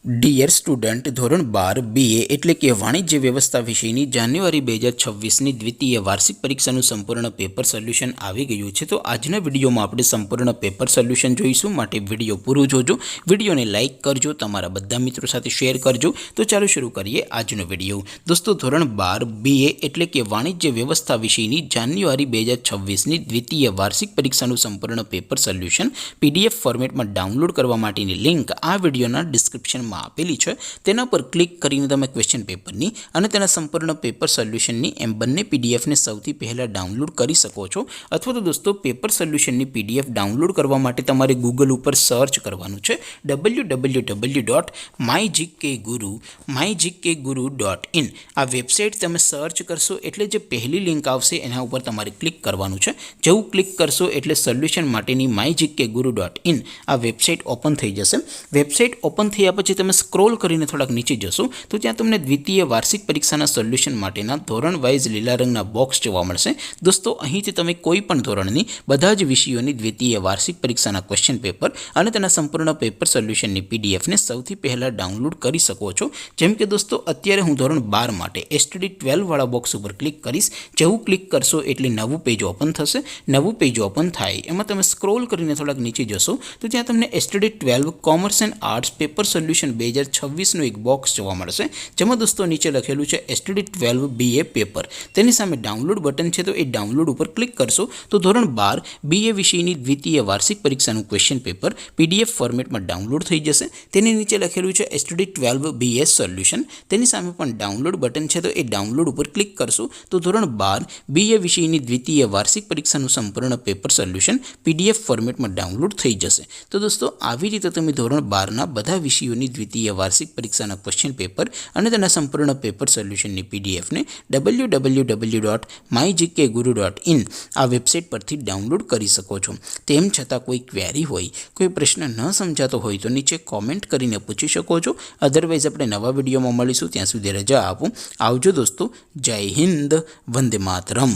Dear student ધોરણ 12 BA એટલે કે વાણિજ્ય વ્યવસ્થા વિષયની જાન્યુઆરી 2026ની દ્વિતીય વાર્ષિક પરીક્ષાનું સંપૂર્ણ પેપર સોલ્યુશન આવી ગયું છે। તો આજના વિડીયોમાં આપણે સંપૂર્ણ પેપર સોલ્યુશન જોઈશું, માટે વિડીયો પૂરું જોજો, વિડીયોને લાઇક કરજો, તમારા બધા મિત્રો સાથે શેર કરજો। તો ચાલો શરૂ કરીએ આજનો વિડીયો। દોસ્તો ધોરણ 12 BA એટલે કે વાણિજ્ય વ્યવસ્થા વિષયની જાન્યુઆરી 2026ની દ્વિતીય વાર્ષિક પરીક્ષાનું સંપૂર્ણ પેપર સોલ્યુશન PDF ફોર્મેટમાં ડાઉનલોડ કરવા માટેની લિંક આ વિડીયોના ડિસ્ક્રિપ્શનમાં આપેલી છે। તેના પર ક્લિક કરીને તમે ક્વેશ્ચન પેપરની અને તેના સંપૂર્ણ પેપર સોલ્યુશનની એમ બંને પીડીએફને સૌથી પહેલાં ડાઉનલોડ કરી શકો છો। અથવા તો દોસ્તો પેપર સોલ્યુશનની PDF ડાઉનલોડ કરવા માટે તમારે ગૂગલ ઉપર સર્ચ કરવાનું છે www.mygkguru.in। આ વેબસાઇટ તમે સર્ચ કરશો એટલે જે પહેલી લિંક આવશે એના ઉપર તમારે ક્લિક કરવાનું છે। જેવું ક્લિક કરશો એટલે સોલ્યુશન માટેની mygkguru.in આ વેબસાઇટ ઓપન થઈ જશે। વેબસાઇટ ઓપન થયા પછી તમે સ્ક્રોલ કરીને થોડાક નીચે જશો તો ત્યાં તમને દ્વિતીય વાર્ષિક પરીક્ષાના સોલ્યુશન માટેના ધોરણ વાઇઝ લીલા રંગના બોક્સ જોવા મળશે। દોસ્તો અહીંથી તમે કોઈ પણ ધોરણની બધા જ વિષયોની દ્વિતીય વાર્ષિક પરીક્ષાના ક્વેશ્ચન પેપર અને તેના સંપૂર્ણ પેપર સોલ્યુશનની પીડીએફને સૌથી પહેલાં ડાઉનલોડ કરી શકો છો। જેમ કે દોસ્તો અત્યારે હું ધોરણ 12 માટે STD 12 વાળા બોક્સ ઉપર ક્લિક કરીશ। જેવું ક્લિક કરશો એટલે નવું પેજ ઓપન થશે। નવું પેજ ઓપન થાય એમાં તમે સ્ક્રોલ કરીને થોડાક નીચે જશો તો ત્યાં તમને STD 12 commerce and arts paper solution 2026નું એક બોક્સ જોવા મળશે, જેમાં દોસ્તો નીચે લખેલું છે STD 12 BA પેપર। તેની સામે ડાઉનલોડ બટન છે, તો એ ડાઉનલોડ ઉપર ક્લિક કરશો તો ધોરણ 12 BA વિષયની દ્વિતીય વાર્ષિક પરીક્ષાનું ક્વેશ્ચન પેપર PDF ફોર્મેટમાં ડાઉનલોડ થઈ જશે। તેની નીચે લખેલું છે STD 12 BA સોલ્યુશન। તેની સામે પણ ડાઉનલોડ બટન છે, તો એ ડાઉનલોડ ઉપર ક્લિક કરશો તો ધોરણ 12 BA વિષયની દ્વિતીય વાર્ષિક પરીક્ષાનું સંપૂર્ણ પેપર સોલ્યુશન PDF ફોર્મેટમાં ડાઉનલોડ થઈ જશે। તો દોસ્તો આવી રીતે તમે ધોરણ 12ના બધા વિષયોની દ્વિતીય વાર્ષિક પરીક્ષાના ક્વેશ્ચન પેપર અને તેના સંપૂર્ણ પેપર સોલ્યુશનની પીડીએફને www.mygkguru.in આ વેબસાઇટ પરથી ડાઉનલોડ કરી શકો છો। તેમ છતાં કોઈ ક્વેરી હોય, કોઈ પ્રશ્ન ન સમજાતો હોય તો નીચે કોમેન્ટ કરીને પૂછી શકો છો। અધરવાઇઝ આપણે નવા વિડીયોમાં મળીશું, ત્યાં સુધી રજા આપો। આવજો દોસ્તો, જય હિન્દ, વંદે માતરમ।